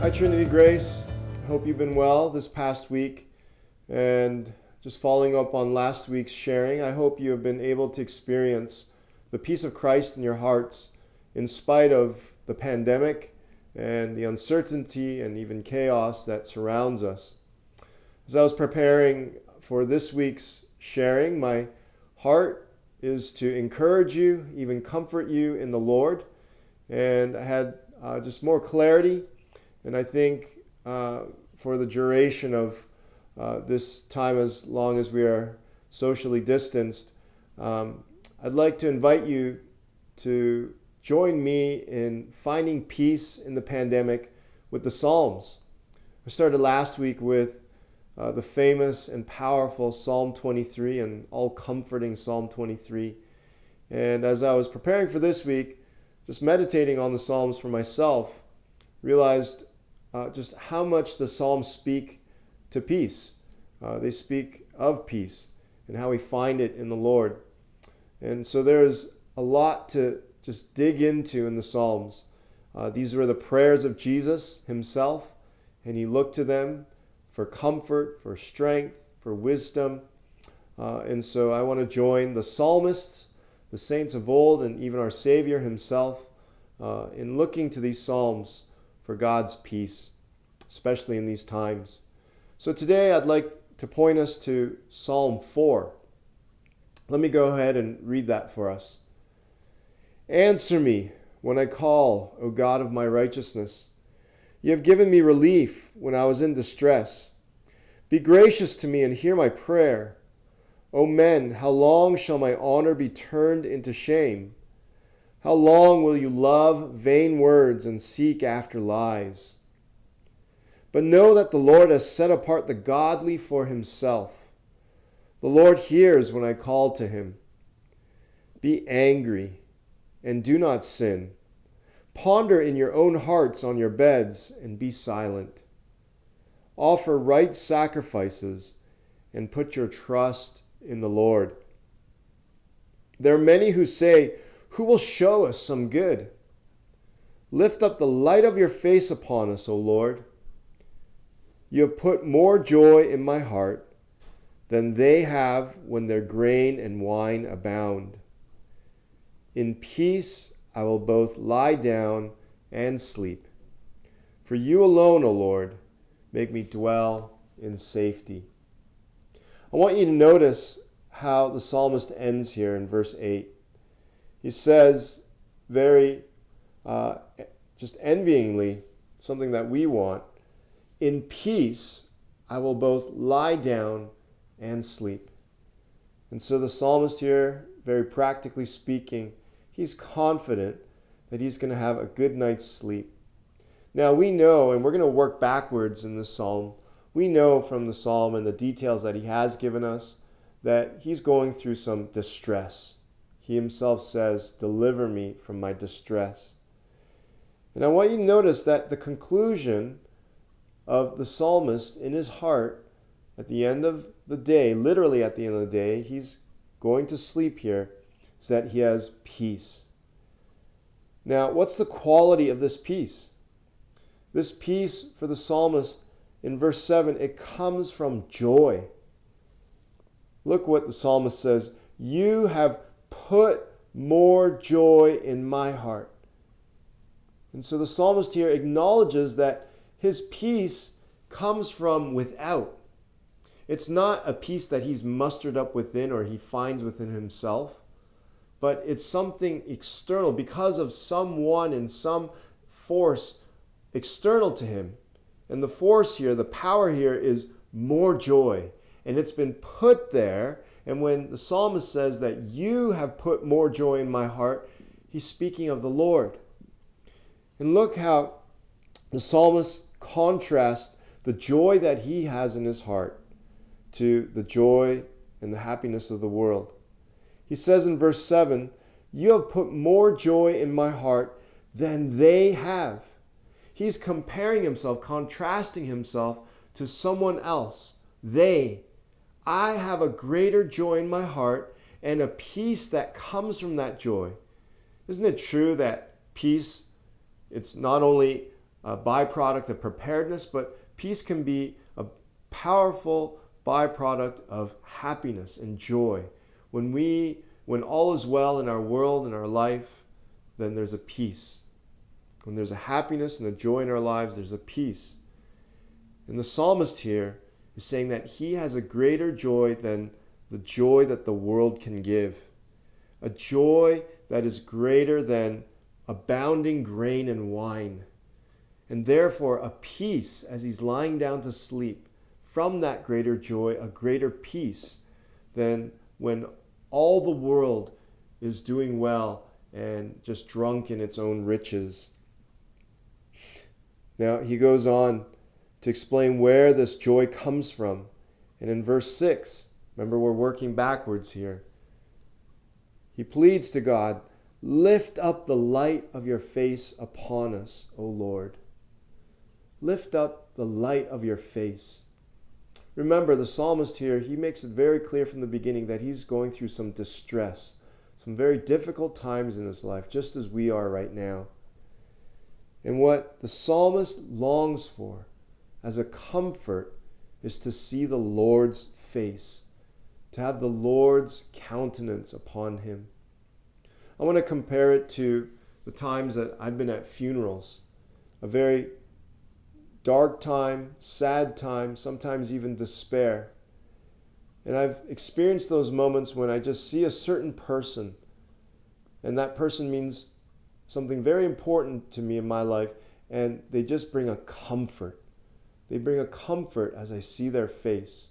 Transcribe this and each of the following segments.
Hi, Trinity Grace. Hope you've been well this past week. And just following up on last week's sharing, I hope you have been able to experience the peace of Christ in your hearts in spite of the pandemic and the uncertainty and even chaos that surrounds us. As I was preparing for this week's sharing, my heart is to encourage you, even comfort you in the Lord. And I had just more clarity. And I think for the duration of this time, as long as we are socially distanced, I'd like to invite you to join me in finding peace in the pandemic with the Psalms. I started last week with the famous and powerful Psalm 23 and all-comforting Psalm 23. And as I was preparing for this week, just meditating on the Psalms for myself, realized just how much the Psalms speak to peace. They speak of peace and how we find it in the Lord. And so there's a lot to just dig into in the Psalms. These were the prayers of Jesus himself, and he looked to them for comfort, for strength, for wisdom. And so I want to join the psalmists, the saints of old, and even our Savior himself in looking to these Psalms for God's peace, especially in these times. So today I'd like to point us to Psalm 4. Let me go ahead and read that for us. Answer me when I call, O God of my righteousness. You have given me relief when I was in distress. Be gracious to me and hear my prayer. O men, how long shall my honor be turned into shame? How long will you love vain words and seek after lies? But know that the Lord has set apart the godly for himself. The Lord hears when I call to him. Be angry and do not sin. Ponder in your own hearts on your beds and be silent. Offer right sacrifices and put your trust in the Lord. There are many who say, who will show us some good? Lift up the light of your face upon us, O Lord. You have put more joy in my heart than they have when their grain and wine abound. In peace I will both lie down and sleep. For you alone, O Lord, make me dwell in safety. I want you to notice how the psalmist ends here in verse 8. He says very just envyingly, something that we want, in peace I will both lie down and sleep. And so the psalmist here, very practically speaking, he's confident that he's going to have a good night's sleep. Now we know, and we're going to work backwards in this psalm, we know from the psalm and the details that he has given us that he's going through some distress. He himself says, deliver me from my distress. And I want you to notice that the conclusion of the psalmist in his heart at the end of the day, literally at the end of the day, he's going to sleep here, is that he has peace. Now, what's the quality of this peace? This peace for the psalmist in verse 7, it comes from joy. Look what the psalmist says, you have put more joy in my heart. And so the psalmist here acknowledges that his peace comes from without. It's not a peace that he's mustered up within or he finds within himself, but it's something external because of someone and some force external to him. And the force here, the power here is more joy. And it's been put there. And when the psalmist says that you have put more joy in my heart, he's speaking of the Lord. And look how the psalmist contrasts the joy that he has in his heart to the joy and the happiness of the world. He says in verse 7, you have put more joy in my heart than they have. He's comparing himself, contrasting himself to someone else. I have a greater joy in my heart and a peace that comes from that joy. Isn't it true that peace, it's not only a byproduct of preparedness, but peace can be a powerful byproduct of happiness and joy. When all is well in our world and our life, then there's a peace. When there's a happiness and a joy in our lives, there's a peace. And the psalmist here is saying that he has a greater joy than the joy that the world can give. A joy that is greater than abounding grain and wine. And therefore a peace as he's lying down to sleep, from that greater joy, a greater peace than when all the world is doing well and just drunk in its own riches. Now he goes on to explain where this joy comes from. And in verse 6, remember we're working backwards here. He pleads to God, "Lift up the light of your face upon us, O Lord." Lift up the light of your face. Remember, the psalmist here, he makes it very clear from the beginning that he's going through some distress, some very difficult times in his life, just as we are right now. And what the psalmist longs for as a comfort is to see the Lord's face, to have the Lord's countenance upon him. I want to compare it to the times that I've been at funerals, a very dark time, sad time, sometimes even despair. And I've experienced those moments when I just see a certain person, and that person means something very important to me in my life, and they just bring a comfort. They bring a comfort as I see their face.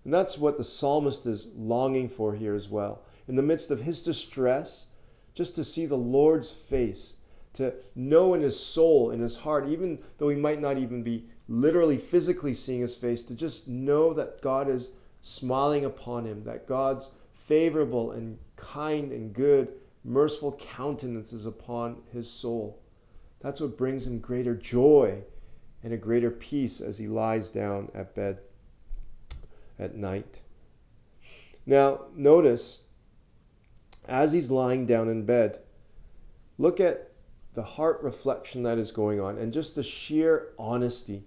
And that's what the psalmist is longing for here as well. In the midst of his distress, just to see the Lord's face, to know in his soul, in his heart, even though he might not even be literally physically seeing his face, to just know that God is smiling upon him, that God's favorable and kind and good, merciful countenance is upon his soul. That's what brings him greater joy and a greater peace as he lies down at bed at night. Now, notice, as he's lying down in bed, look at the heart reflection that is going on and just the sheer honesty.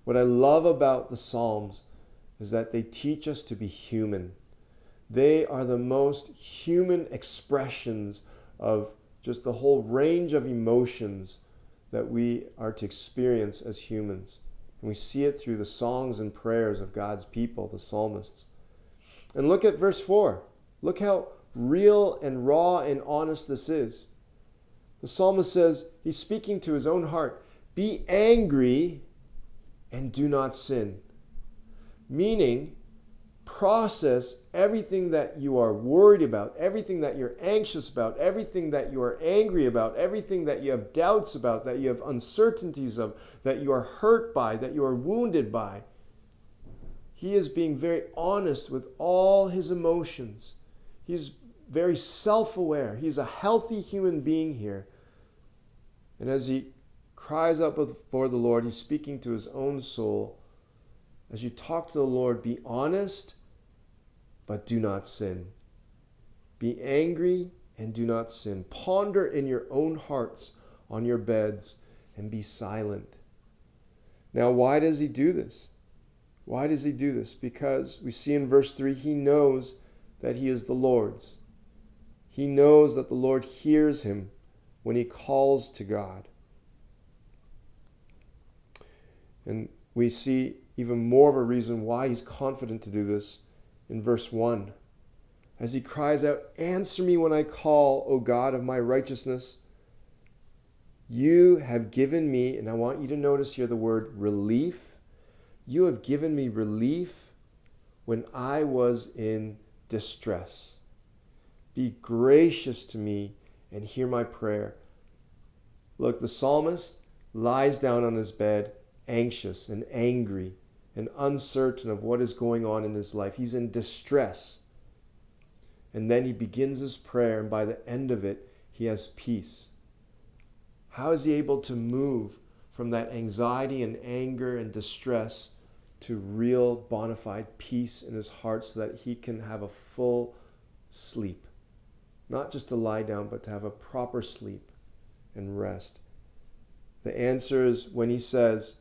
What I love about the Psalms is that they teach us to be human. They are the most human expressions of just the whole range of emotions that we are to experience as humans. And we see it through the songs and prayers of God's people, the psalmists. And look at verse 4. Look how real and raw and honest this is. The psalmist says, he's speaking to his own heart, "Be angry and do not sin." Meaning, process everything that you are worried about, everything that you're anxious about, everything that you are angry about, everything that you have doubts about, that you have uncertainties of, that you are hurt by, that you are wounded by. He is being very honest with all his emotions. He's very self-aware. He's a healthy human being here. And as he cries out before the Lord, he's speaking to his own soul. As you talk to the Lord, be honest, but do not sin. Be angry and do not sin. Ponder in your own hearts on your beds and be silent. Now, why does he do this? Why does he do this? Because we see in verse 3, he knows that he is the Lord's. He knows that the Lord hears him when he calls to God. And we see even more of a reason why he's confident to do this in verse 1. As he cries out, "Answer me when I call, O God of my righteousness." You have given me, and I want you to notice here the word relief. You have given me relief when I was in distress. Be gracious to me and hear my prayer. Look, the psalmist lies down on his bed, anxious and angry and uncertain of what is going on in his life. He's in distress. And then he begins his prayer, and by the end of it, he has peace. How is he able to move from that anxiety and anger and distress to real bona fide peace in his heart so that he can have a full sleep? Not just to lie down, but to have a proper sleep and rest. The answer is when he says,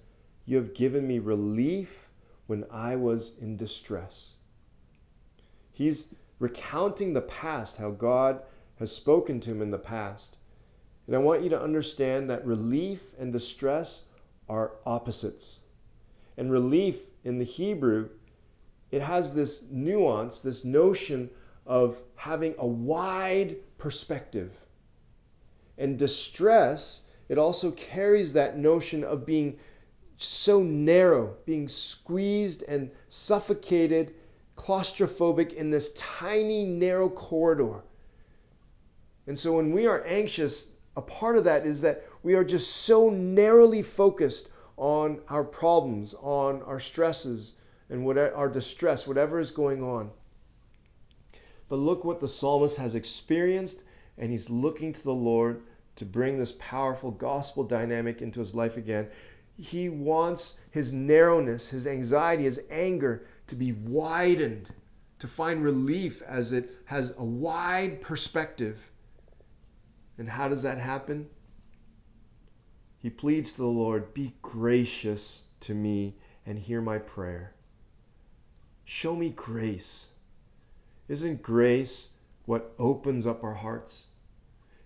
"You have given me relief when I was in distress." He's recounting the past, how God has spoken to him in the past. And I want you to understand that relief and distress are opposites. And relief in the Hebrew, it has this nuance, this notion of having a wide perspective. And distress, it also carries that notion of being so narrow, being squeezed and suffocated, claustrophobic in this tiny, narrow corridor. And so when we are anxious, a part of that is that we are just so narrowly focused on our problems, on our stresses, and our distress, whatever is going on. But look what the psalmist has experienced, and he's looking to the Lord to bring this powerful gospel dynamic into his life again. He wants his narrowness, his anxiety, his anger to be widened, to find relief as it has a wide perspective. And how does that happen? He pleads to the Lord, "Be gracious to me and hear my prayer." Show me grace. Isn't grace what opens up our hearts?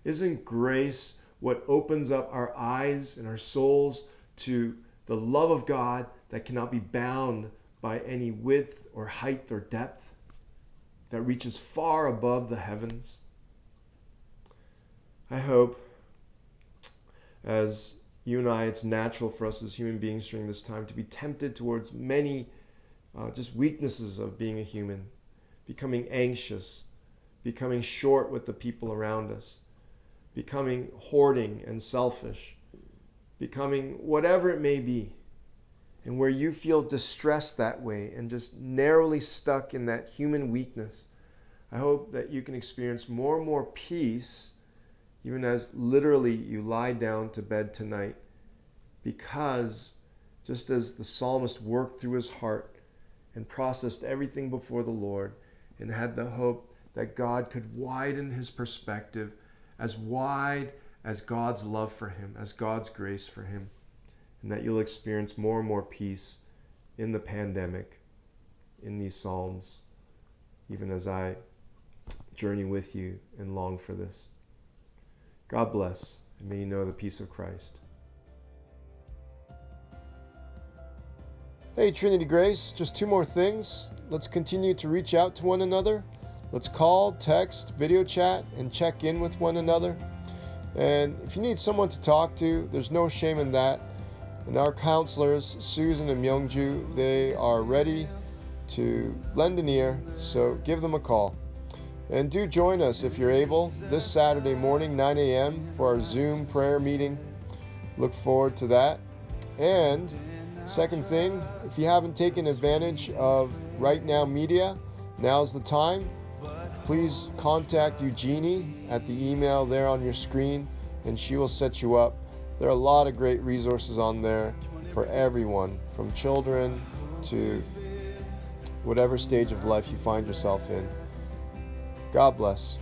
Isn't grace what opens up our eyes and our souls to the love of God that cannot be bound by any width or height or depth, that reaches far above the heavens? I hope, as you and I, it's natural for us as human beings during this time to be tempted towards many just weaknesses of being a human, becoming anxious, becoming short with the people around us, becoming hoarding and selfish, becoming whatever it may be. And where you feel distressed that way and just narrowly stuck in that human weakness, I hope that you can experience more and more peace even as literally you lie down to bed tonight, because just as the psalmist worked through his heart and processed everything before the Lord and had the hope that God could widen his perspective as wide as God's love for him, as God's grace for him, and that you'll experience more and more peace in the pandemic, in these Psalms, even as I journey with you and long for this. God bless, and may you know the peace of Christ. Hey, Trinity Grace, just two more things. Let's continue to reach out to one another. Let's call, text, video chat, and check in with one another. And if you need someone to talk to, there's no shame in that. And our counselors, Susan and Myungju, they are ready to lend an ear, so give them a call. And do join us if you're able this Saturday morning, 9 a.m. for our Zoom prayer meeting. Look forward to that. And second thing, if you haven't taken advantage of Right Now Media, now's the time. Please contact Eugenie at the email there on your screen, and she will set you up. There are a lot of great resources on there for everyone, from children to whatever stage of life you find yourself in. God bless.